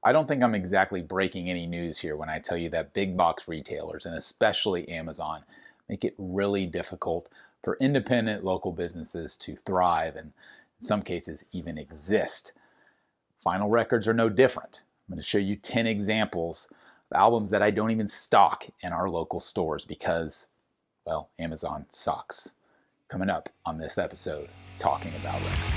I don't think I'm exactly breaking any news here when I tell you that big box retailers, and especially Amazon, make it really difficult for independent local businesses to thrive and in some cases even exist. Vinyl records are no different. I'm going to show you 10 examples of albums that I don't even stock in our local stores because, well, Amazon sucks. Coming up on this episode, talking about records.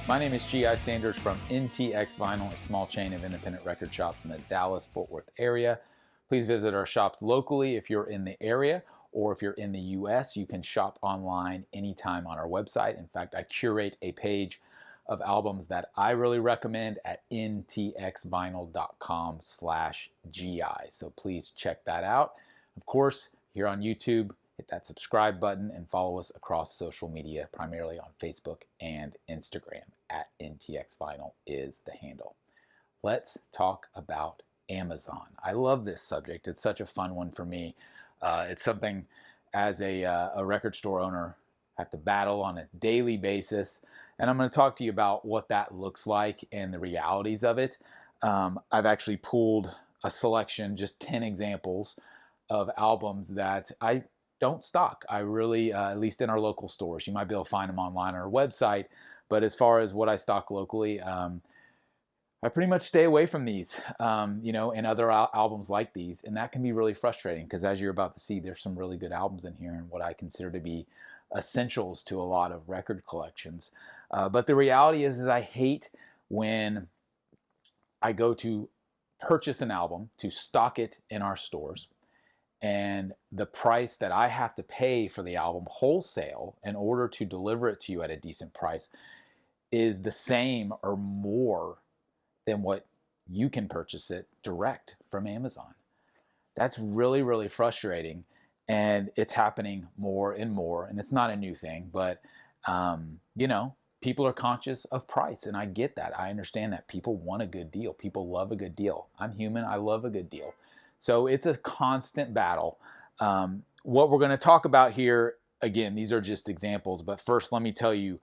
My name is G.I. Sanders from NTX Vinyl, a small chain of independent record shops in the Dallas-Fort Worth area. Please visit our shops locally if you're in the area, or if you're in the U.S., you can shop online anytime on our website. In fact, I curate a page of albums that I really recommend at ntxvinyl.com/gi. So please check that out. Of course, here on YouTube, hit that subscribe button and follow us across social media, primarily on Facebook and Instagram. At NTX Vinyl is the handle. Let's talk about Amazon. I love this subject. It's such a fun one for me. It's something as a record store owner I have to battle on a daily basis. And I'm going to talk to you about what that looks like and the realities of it. I've actually pulled a selection, just 10 examples of albums that I don't stock. I really, at least in our local stores, you might be able to find them online on our website. But as far as what I stock locally, I pretty much stay away from these, and other albums like these. And that can be really frustrating because as you're about to see, there's some really good albums in here and what I consider to be essentials to a lot of record collections. But the reality is I hate when I go to purchase an album to stock it in our stores, and the price that I have to pay for the album wholesale in order to deliver it to you at a decent price is the same or more than what you can purchase it direct from Amazon. That's really, really frustrating. And it's happening more and more. And it's not a new thing, but, people are conscious of price. And I get that. I understand that. People want a good deal. People love a good deal. I'm human. I love a good deal. So it's a constant battle. What we're going to talk about here, again, these are just examples, but first let me tell you,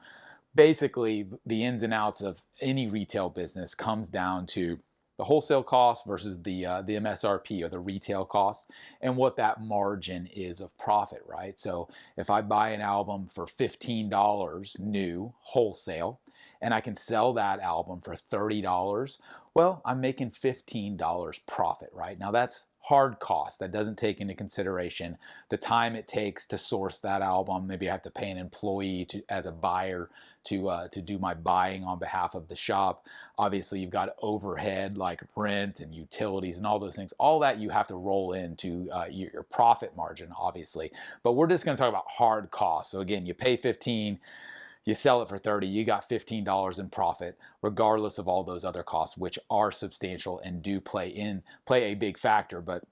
basically the ins and outs of any retail business comes down to the wholesale cost versus the MSRP or the retail cost and what that margin is of profit, right? So if I buy an album for $15 new wholesale, and I can sell that album for $30, well, I'm making $15 profit, right? Now that's hard cost. That doesn't take into consideration the time it takes to source that album. Maybe I have to pay an employee as a buyer to do my buying on behalf of the shop. Obviously, you've got overhead like rent and utilities and all those things. All that you have to roll into your profit margin, obviously. But we're just going to talk about hard costs. So again, you pay 15. You sell it for 30, you got $15 in profit, regardless of all those other costs, which are substantial and do play a big factor. But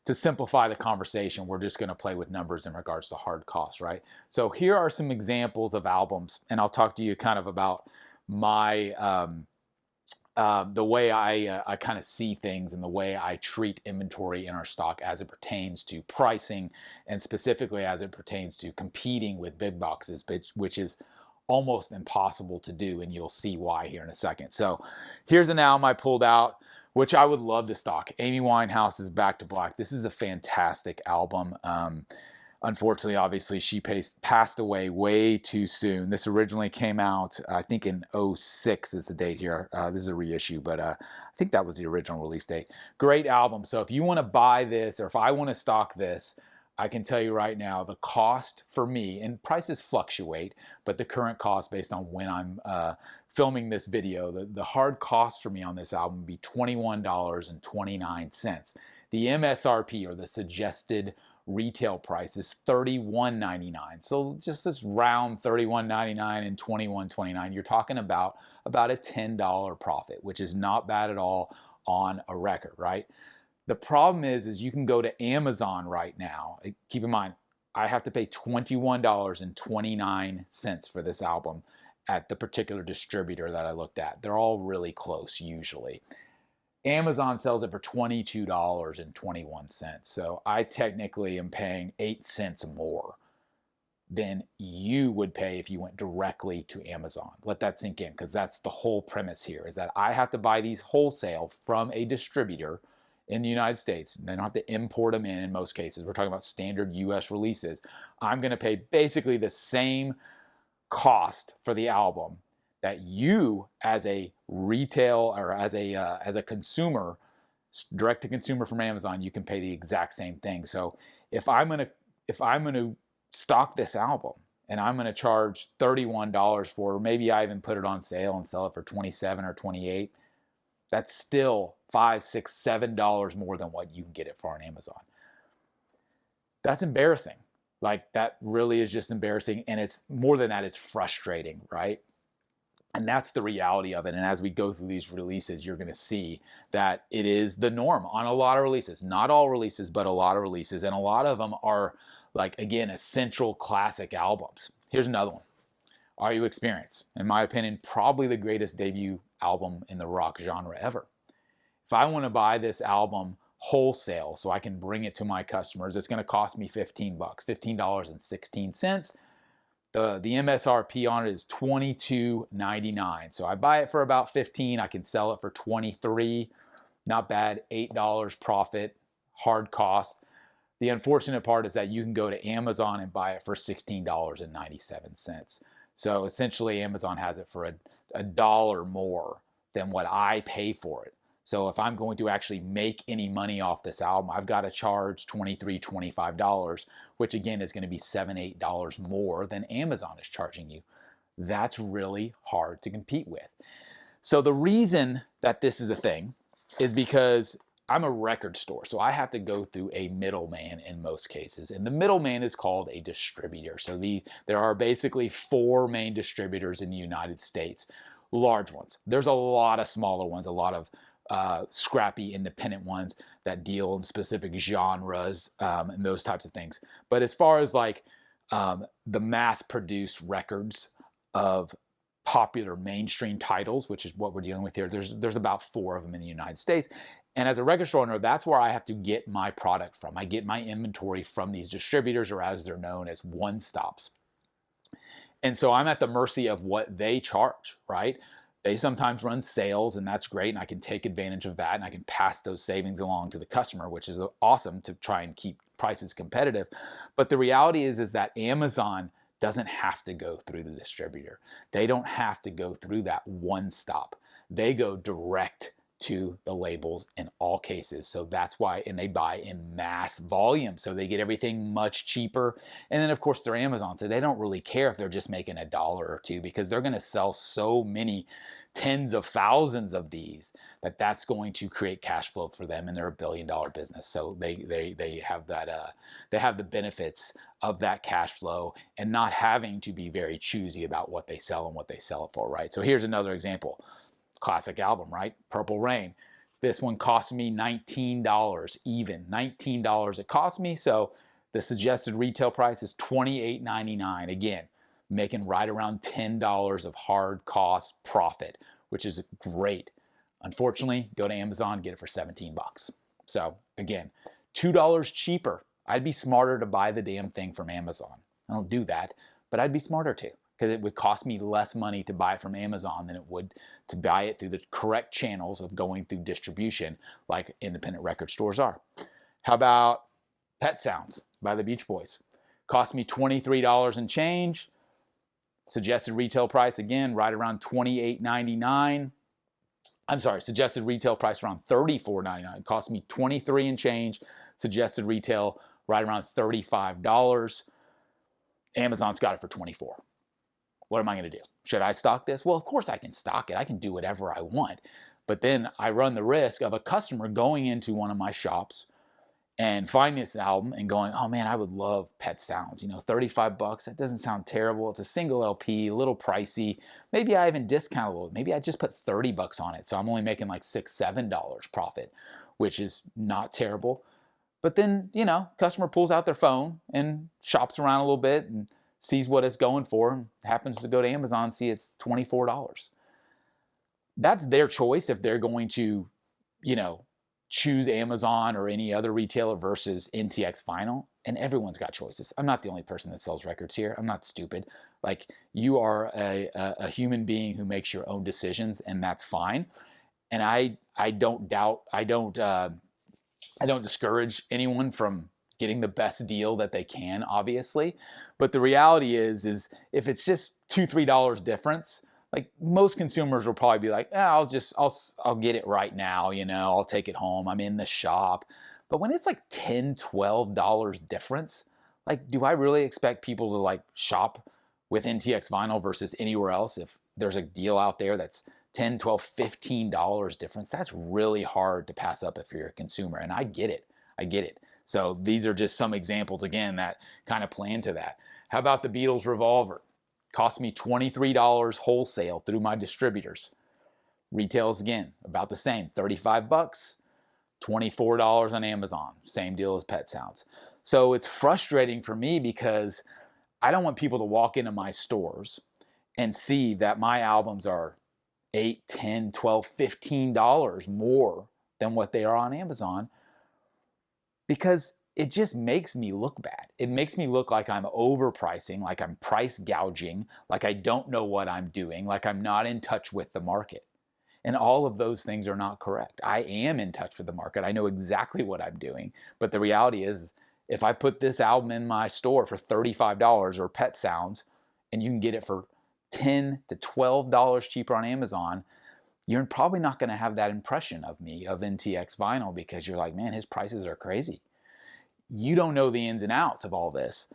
to simplify the conversation, we're just going to play with numbers in regards to hard costs, right? So here are some examples of albums, and I'll talk to you kind of about my the way I kind of see things and the way I treat inventory in our stock as it pertains to pricing and specifically as it pertains to competing with big boxes, which is almost impossible to do, and you'll see why here in a second. So here's an album I pulled out, which I would love to stock. Amy Winehouse's Back to Black. This is a fantastic album. Unfortunately, obviously, she passed away way too soon. This originally came out, I think in 06 is the date here. This is a reissue, but I think that was the original release date. Great album. So if you want to buy this, or if I want to stock this, I can tell you right now, the cost for me, and prices fluctuate, but the current cost based on when I'm filming this video, the hard cost for me on this album would be $21.29. The MSRP, or the suggested retail price, is $31.99. So just this round $31.99 and $21.29, you're talking about a $10 profit, which is not bad at all on a record, right? The problem is you can go to Amazon right now. Keep in mind, I have to pay $21.29 for this album at the particular distributor that I looked at. They're all really close usually. Amazon sells it for $22.21. So I technically am paying 8 cents more than you would pay if you went directly to Amazon. Let that sink in, because that's the whole premise here, is that I have to buy these wholesale from a distributor in the United States. They don't have to import them in most cases. We're talking about standard US releases. I'm going to pay basically the same cost for the album that you, as a retail or as a consumer, direct to consumer from Amazon, you can pay the exact same thing. So if I'm gonna stock this album and I'm gonna charge $31 for it, or maybe I even put it on sale and sell it for 27 or 28, that's still $5, $6, $7 more than what you can get it for on Amazon. That's embarrassing. Like, that really is just embarrassing. And it's more than that, it's frustrating, right? And that's the reality of it. And as we go through these releases, you're going to see that it is the norm on a lot of releases. Not all releases, but a lot of releases. And a lot of them are, like, again, essential classic albums. Here's another one. Are You Experienced? In my opinion, probably the greatest debut album in the rock genre ever. If I want to buy this album wholesale so I can bring it to my customers, it's going to cost me $15, $15.16. The MSRP on it is $22.99. So I buy it for about $15. I can sell it for $23. Not bad. $8 profit, hard cost. The unfortunate part is that you can go to Amazon and buy it for $16.97. So essentially Amazon has it for a dollar more than what I pay for it. So if I'm going to actually make any money off this album, I've got to charge $23, $25, which again is going to be $7, $8 more than Amazon is charging you. That's really hard to compete with. So the reason that this is a thing is because I'm a record store, so I have to go through a middleman in most cases. And the middleman is called a distributor. So there are basically 4 main distributors in the United States, large ones. There's a lot of smaller ones, a lot of scrappy independent ones that deal in specific genres and those types of things. But as far as like the mass-produced records of popular mainstream titles, which is what we're dealing with here, there's about 4 of them in the United States. And as a record store owner, that's where I have to get my product from. I get my inventory from these distributors, or as they're known as one-stops. And so I'm at the mercy of what they charge, right? They sometimes run sales, and that's great, and I can take advantage of that, and I can pass those savings along to the customer, which is awesome to try and keep prices competitive. But the reality is that Amazon doesn't have to go through the distributor. They don't have to go through that one stop. They go direct to the labels in all cases. So that's why, and they buy in mass volume. So they get everything much cheaper. And then of course they're Amazon, so they don't really care if they're just making $1 or $2, because they're going to sell so many tens of thousands of these that's going to create cash flow for them, and they're $1 billion business. So they have that they have the benefits of that cash flow and not having to be very choosy about what they sell and what they sell it for, right? So here's another example. Classic album, right? Purple Rain. This one cost me $19, even $19 it cost me. So the suggested retail price is $28.99. Again, making right around $10 of hard cost profit, which is great. Unfortunately, go to Amazon, get it for 17 bucks. So again, $2 cheaper. I'd be smarter to buy the damn thing from Amazon. I don't do that, but I'd be smarter to, because it would cost me less money to buy it from Amazon than it would to buy it through the correct channels of going through distribution like independent record stores are. How about Pet Sounds by the Beach Boys? Cost me $23 and change. Suggested retail price, again, right around $28.99. I'm sorry, suggested retail price around $34.99. Cost me $23 and change. Suggested retail right around $35. Amazon's got it for $24. What am I going to do? Should I stock this? Well, of course I can stock it. I can do whatever I want. But then I run the risk of a customer going into one of my shops and finding this album and going, oh man, I would love Pet Sounds. 35 bucks. That doesn't sound terrible. It's a single LP, a little pricey. Maybe I even discount a little. Maybe I just put 30 bucks on it. So I'm only making like $6, $7 profit. which is not terrible. But then, you know, customer pulls out their phone and shops around a little bit and sees what it's going for and happens to go to Amazon and see it's $24. That's their choice if they're going to, you know, choose Amazon or any other retailer versus NTX Vinyl. And everyone's got choices. I'm not the only person that sells records here. I'm not stupid. Like, you are a human being who makes your own decisions, and that's fine. And I don't discourage anyone from getting the best deal that they can, obviously. But the reality is if it's just $2-3 difference, like, most consumers will probably be like, I'll get it right now, you know, I'll take it home, I'm in the shop. But when it's like $10-12 difference, like, do I really expect people to like shop with NTX Vinyl versus anywhere else if there's a deal out there that's $10, $12, $15 difference? That's really hard to pass up if you're a consumer, and I get it. I get it. So these are just some examples, again, that kind of play into that. How about the Beatles Revolver? Cost me $23 wholesale through my distributors. Retails, again, about the same, 35 bucks, $24 on Amazon. Same deal as Pet Sounds. So it's frustrating for me because I don't want people to walk into my stores and see that my albums are $8, $10, $12, $15 more than what they are on Amazon, because it just makes me look bad. It makes me look like I'm overpricing, like I'm price gouging, like I don't know what I'm doing, like I'm not in touch with the market. And all of those things are not correct. I am in touch with the market. I know exactly what I'm doing. But the reality is, if I put this album in my store for $35 or Pet Sounds, and you can get it for $10 to $12 cheaper on Amazon, you're probably not going to have that impression of me, of NTX Vinyl, because you're like, man, his prices are crazy. You don't know the ins and outs of all this.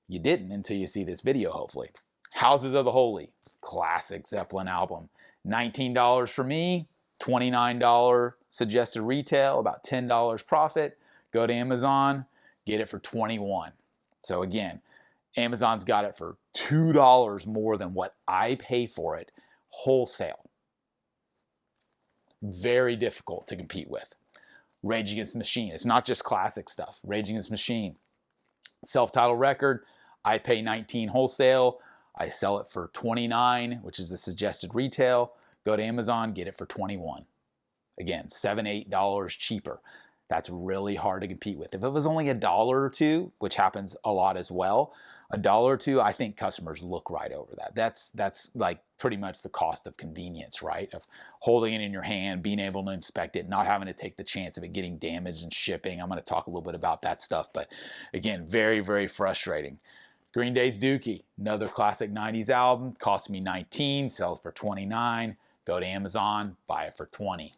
You didn't until you see this video, hopefully. Houses of the Holy, classic Zeppelin album. $19 for me, $29 suggested retail, about $10 profit. Go to Amazon, get it for $21. So again, Amazon's got it for $2 more than what I pay for it wholesale. Very difficult to compete with. Rage Against the Machine. It's not just classic stuff. Rage Against the Machine. Self-titled record. I pay $19 wholesale. I sell it for $29, which is the suggested retail. Go to Amazon, get it for $21. Again, $7, $8 cheaper. That's really hard to compete with. If it was only $1 or $2, which happens a lot as well, $1 or $2, I think customers look right over that. That's like pretty much the cost of convenience, right? Of holding it in your hand, being able to inspect it, not having to take the chance of it getting damaged and shipping. I'm going to talk a little bit about that stuff, but again, very, very frustrating. Green Day's Dookie, another classic 90s album, cost me $19, sells for $29. Go to Amazon, buy it for $20.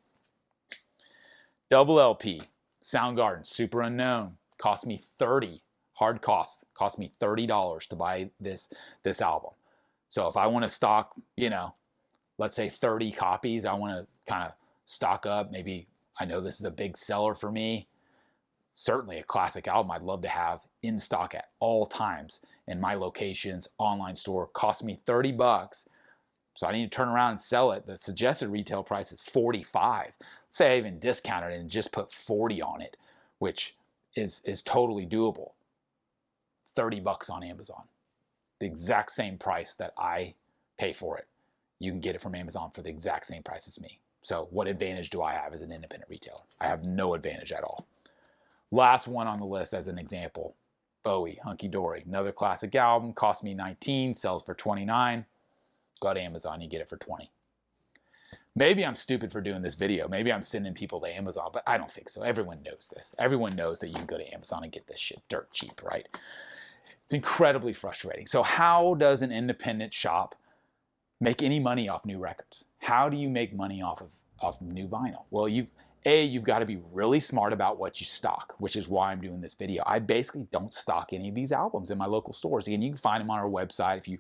Double LP, Soundgarden, Superunknown, cost me $30. Hard cost me $30 to buy this album. So if I want to stock, you know, let's say 30 copies, I want to kind of stock up. Maybe I know this is a big seller for me. Certainly a classic album I'd love to have in stock at all times in my locations, online store. Cost me 30 bucks. So I need to turn around and sell it. The suggested retail price is 45. Let's say I even discounted it and just put 40 on it, which is totally doable. 30 bucks on Amazon. The exact same price that I pay for it. You can get it from Amazon for the exact same price as me. So what advantage do I have as an independent retailer? I have no advantage at all. Last one on the list as an example, Bowie, Hunky Dory. Another classic album, cost me $19, sells for $29. Go to Amazon, you get it for $20. Maybe I'm stupid for doing this video. Maybe I'm sending people to Amazon, but I don't think so. Everyone knows this. Everyone knows that you can go to Amazon and get this shit dirt cheap, right? It's incredibly frustrating. So how does an independent shop make any money off new records? How do you make money off of new vinyl? Well, you've got to be really smart about what you stock, which is why I'm doing this video. I basically don't stock any of these albums in my local stores. Again, you can find them on our website if you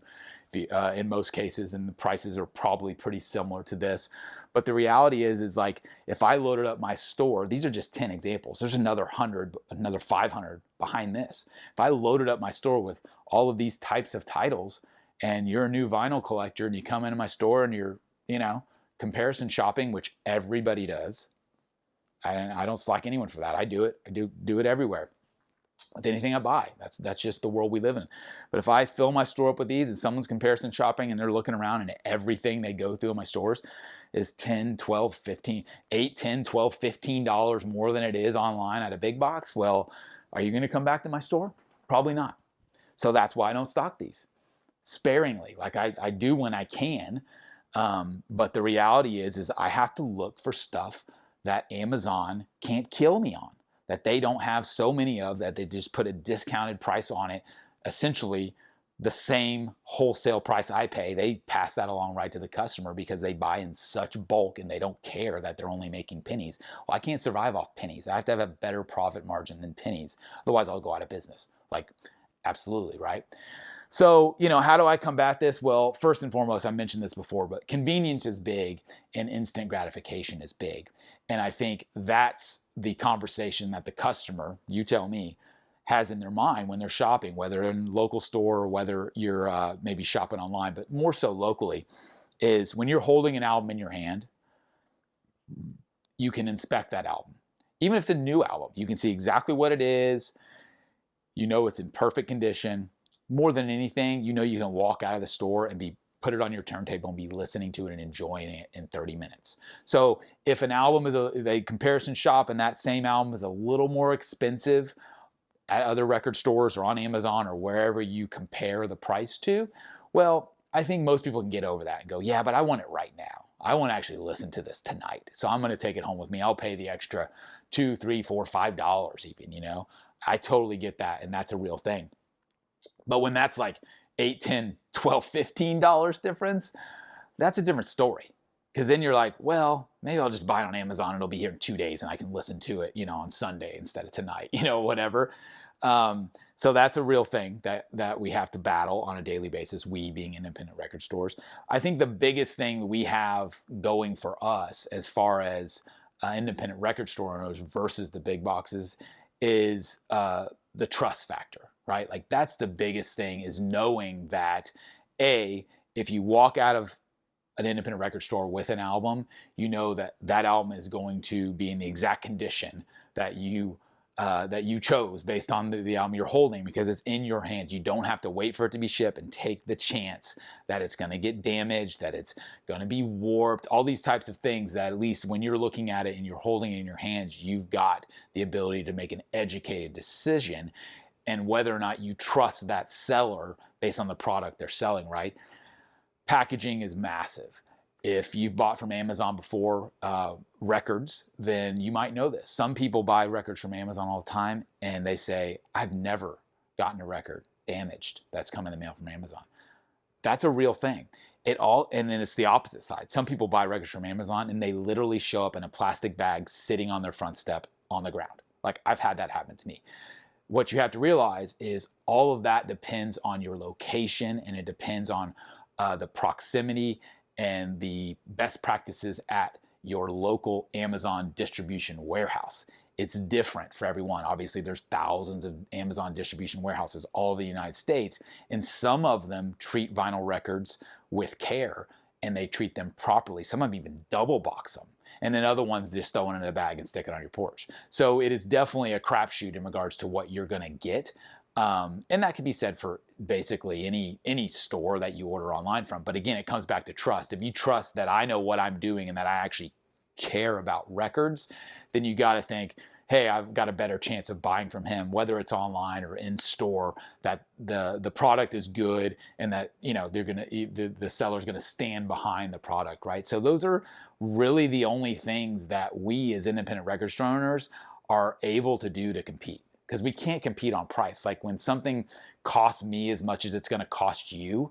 in most cases, and the prices are probably pretty similar to this. But the reality is like, if I loaded up my store, these are just 10 examples. There's another 100, another 500 behind this. If I loaded up my store with all of these types of titles, and you're a new vinyl collector and you come into my store and you're, comparison shopping, which everybody does, I don't slack anyone for that. I do it. I do it everywhere with anything I buy. That's just the world we live in. But if I fill my store up with these and someone's comparison shopping and they're looking around and everything they go through in my stores is 10, 12, 15, 8, 10, 12, $15 more than it is online at a big box, well, are you going to come back to my store? Probably not. So that's why I don't stock these sparingly. Like I do when I can. But the reality is I have to look for stuff that Amazon can't kill me on, that they don't have so many of, that they just put a discounted price on it, essentially the same wholesale price I pay. They pass that along right to the customer because they buy in such bulk and they don't care that they're only making pennies. Well, I can't survive off pennies. I have to have a better profit margin than pennies. Otherwise, I'll go out of business. Like, absolutely, right? So, how do I combat this? Well, first and foremost, I mentioned this before, but convenience is big and instant gratification is big. And I think that's the conversation that the customer, you tell me, has in their mind when they're shopping, whether in a local store or whether you're maybe shopping online, but more so locally, is when you're holding an album in your hand, you can inspect that album. Even if it's a new album, you can see exactly what it is. It's in perfect condition. More than anything, you can walk out of the store and put it on your turntable and be listening to it and enjoying it in 30 minutes. So if an album is a comparison shop and that same album is a little more expensive at other record stores or on Amazon or wherever you compare the price to, well, I think most people can get over that and go, yeah, but I want it right now. I want to actually listen to this tonight. So I'm going to take it home with me. I'll pay the extra $2, $3, $4, $5 even, I totally get that. And that's a real thing. But when that's like $8, $10, $12, $15 difference, that's a different story. Because then you're like, well, maybe I'll just buy it on Amazon and it'll be here in 2 days and I can listen to it, on Sunday instead of tonight, whatever. So that's a real thing that we have to battle on a daily basis, we being independent record stores. I think the biggest thing we have going for us as far as independent record store owners versus the big boxes is the trust factor, right? Like that's the biggest thing, is knowing that if you walk out of an independent record store with an album, that album is going to be in the exact condition that you chose based on the album you're holding, because it's in your hands. You don't have to wait for it to be shipped and take the chance that it's going to get damaged, that it's going to be warped, all these types of things that at least when you're looking at it and you're holding it in your hands, you've got the ability to make an educated decision and whether or not you trust that seller based on the product they're selling, right? Packaging is massive. If you've bought from Amazon before records, then you might know this. Some people buy records from Amazon all the time and they say, I've never gotten a record damaged that's come in the mail from Amazon. That's a real thing. And then it's the opposite side. Some people buy records from Amazon and they literally show up in a plastic bag sitting on their front step on the ground. Like I've had that happen to me. What you have to realize is all of that depends on your location, and it depends on the proximity and the best practices at your local Amazon distribution warehouse. It's different for everyone. Obviously, there's thousands of Amazon distribution warehouses all over the United States, and some of them treat vinyl records with care and they treat them properly. Some of them even double box them. And then other ones just throw it in a bag and stick it on your porch. So it is definitely a crapshoot in regards to what you're going to get. And that can be said for basically any store that you order online from. But again, it comes back to trust. If you trust that I know what I'm doing and that I actually care about records, then you got to think, hey, I've got a better chance of buying from him, whether it's online or in store, that the product is good and that, the seller's going to stand behind the product, right? So those are really the only things that we as independent record store owners are able to do to compete, because we can't compete on price. Like when something costs me as much as it's going to cost you,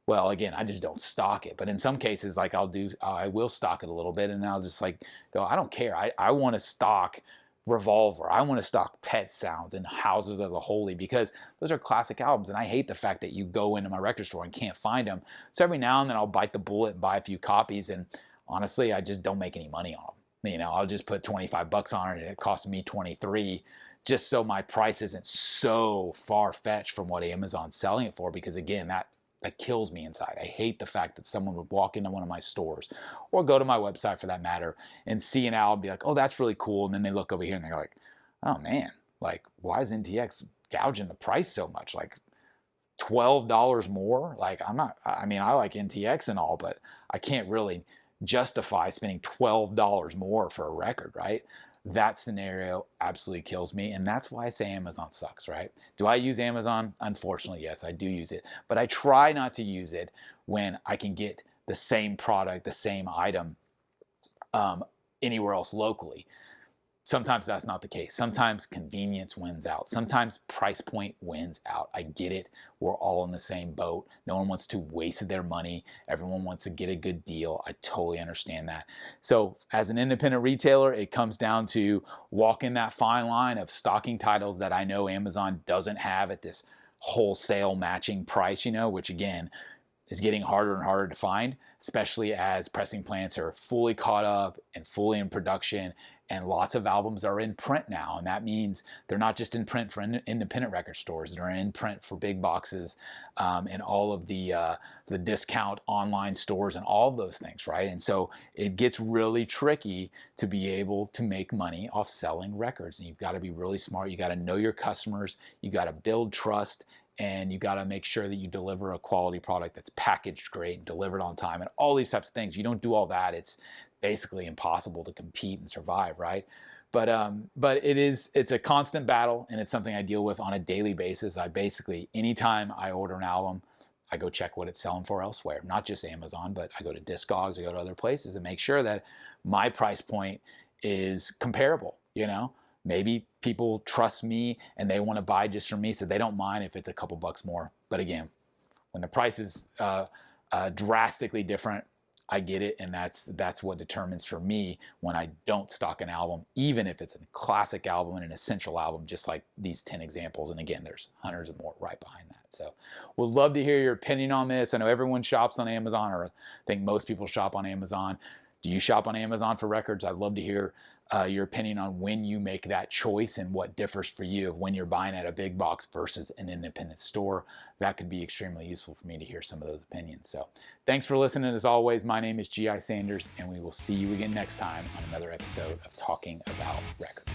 well, again, I just don't stock it. But in some cases, like I will stock it a little bit, and I'll just like go, I don't care. I want to stock Revolver. I want to stock Pet Sounds and Houses of the Holy, because those are classic albums, and I hate the fact that you go into my record store and can't find them. So every now and then I'll bite the bullet and buy a few copies, and honestly, I just don't make any money on them. I'll just put 25 bucks on it and it costs me 23, just so my price isn't so far-fetched from what Amazon's selling it for, because again, that that kills me inside. I hate the fact that someone would walk into one of my stores or go to my website for that matter and see an album and be like, oh, that's really cool. And then they look over here and they're like, oh man, like, why is NTX gouging the price so much? Like $12 more? Like, I mean, I like NTX and all, but I can't really justify spending $12 more for a record, right? That scenario absolutely kills me. And that's why I say Amazon sucks, right? Do I use Amazon? Unfortunately, yes, I do use it. But I try not to use it when I can get the same product, the same item anywhere else locally. Sometimes that's not the case. Sometimes convenience wins out. Sometimes price point wins out. I get it. We're all in the same boat. No one wants to waste their money. Everyone wants to get a good deal. I totally understand that. So as an independent retailer, it comes down to walking that fine line of stocking titles that I know Amazon doesn't have at this wholesale matching price, which again, is getting harder and harder to find, especially as pressing plants are fully caught up and fully in production, and lots of albums are in print now. And that means they're not just in print for independent record stores, they're in print for big boxes and all of the discount online stores and all of those things, right? And so it gets really tricky to be able to make money off selling records. And you've got to be really smart. You got to know your customers. You got to build trust. And you got to make sure that you deliver a quality product that's packaged great and delivered on time and all these types of things. You don't do all that, it's basically impossible to compete and survive, right? But it's a constant battle, and it's something I deal with on a daily basis. I basically, anytime I order an album, I go check what it's selling for elsewhere, not just Amazon, but I go to Discogs, I go to other places and make sure that my price point is comparable, Maybe people trust me and they want to buy just from me, so they don't mind if it's a couple bucks more. But again, when the price is drastically different, I get it, and that's what determines for me when I don't stock an album, even if it's a classic album and an essential album, just like these 10 examples. And again, there's hundreds of more right behind that. So we'd love to hear your opinion on this. I know everyone shops on Amazon, or I think most people shop on Amazon. Do you shop on Amazon for records? I'd love to hear your opinion on when you make that choice and what differs for you when you're buying at a big box versus an independent store. That could be extremely useful for me to hear some of those opinions. So thanks for listening. As always, my name is G.I. Sanders, and we will see you again next time on another episode of Talking About Records.